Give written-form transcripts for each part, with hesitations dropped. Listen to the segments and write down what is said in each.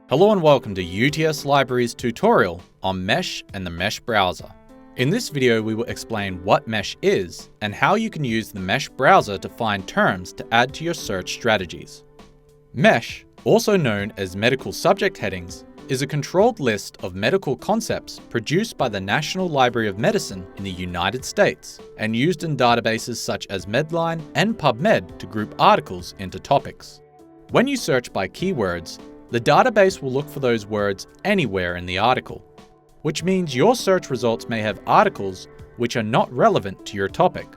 Hello and welcome to UTS Library's tutorial on Mesh and the Mesh browser. In this video, we will explain what Mesh is and how you can use the Mesh browser to find terms to add to your search strategies. Mesh, also known as medical subject headings, is a controlled list of medical concepts produced by the National Library of Medicine in the United States and used in databases such as Medline and PubMed to group articles into topics. When you search by keywords, the database will look for those words anywhere in the article, which means your search results may have articles which are not relevant to your topic.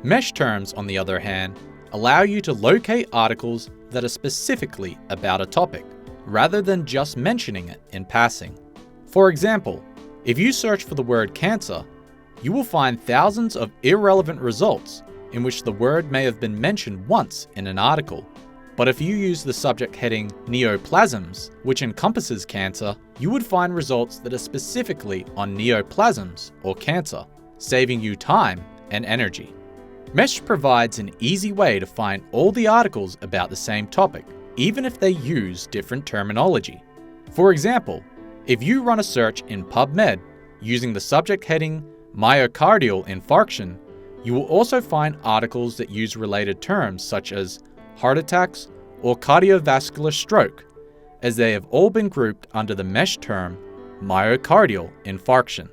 Mesh terms, on the other hand, allow you to locate articles that are specifically about a topic, rather than just mentioning it in passing. For example, if you search for the word cancer, you will find thousands of irrelevant results in which the word may have been mentioned once in an article. But if you use the subject heading neoplasms, which encompasses cancer, you would find results that are specifically on neoplasms or cancer, saving you time and energy. Mesh provides an easy way to find all the articles about the same topic, even if they use different terminology. For example, if you run a search in PubMed using the subject heading myocardial infarction, you will also find articles that use related terms such as heart attacks or cardiovascular stroke, as they have all been grouped under the Mesh term myocardial infarction.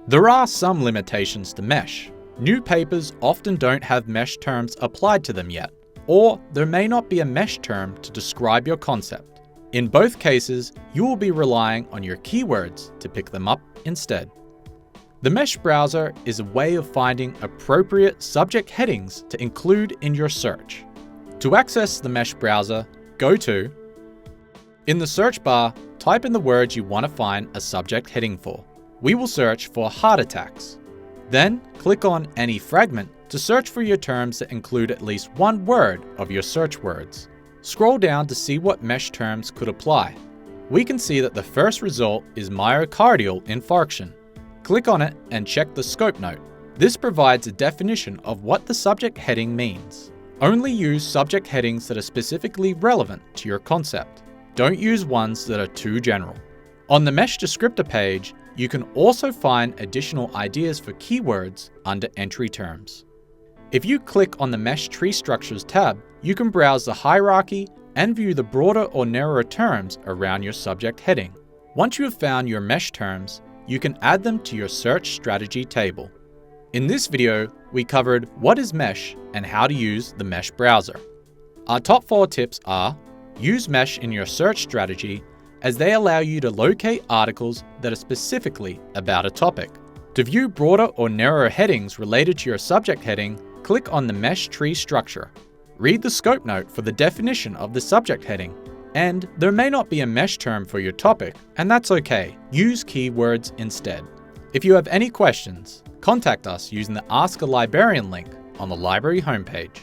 There are some limitations to Mesh. New papers often don't have Mesh terms applied to them yet, or there may not be a Mesh term to describe your concept. In both cases, you will be relying on your keywords to pick them up instead. The Mesh browser is a way of finding appropriate subject headings to include in your search. To access the Mesh browser, go to, in the search bar, type in the words you want to find a subject heading for. We will search for heart attacks. Then click on any fragment to search for your terms that include at least one word of your search words. Scroll down to see what Mesh terms could apply. We can see that the first result is myocardial infarction. Click on it and check the scope note. This provides a definition of what the subject heading means. Only use subject headings that are specifically relevant to your concept. Don't use ones that are too general. On the Mesh descriptor page, you can also find additional ideas for keywords under entry terms. If you click on the Mesh Tree Structures tab, you can browse the hierarchy and view the broader or narrower terms around your subject heading. Once you have found your Mesh terms, you can add them to your search strategy table. In this video, we covered what is Mesh and how to use the Mesh browser. Our top 4 tips are: use Mesh in your search strategy, as they allow you to locate articles that are specifically about a topic. To view broader or narrower headings related to your subject heading, click on the Mesh tree structure. Read the scope note for the definition of the subject heading. And there may not be a Mesh term for your topic, and that's okay. Use keywords instead. If you have any questions, contact us using the Ask a Librarian link on the library homepage.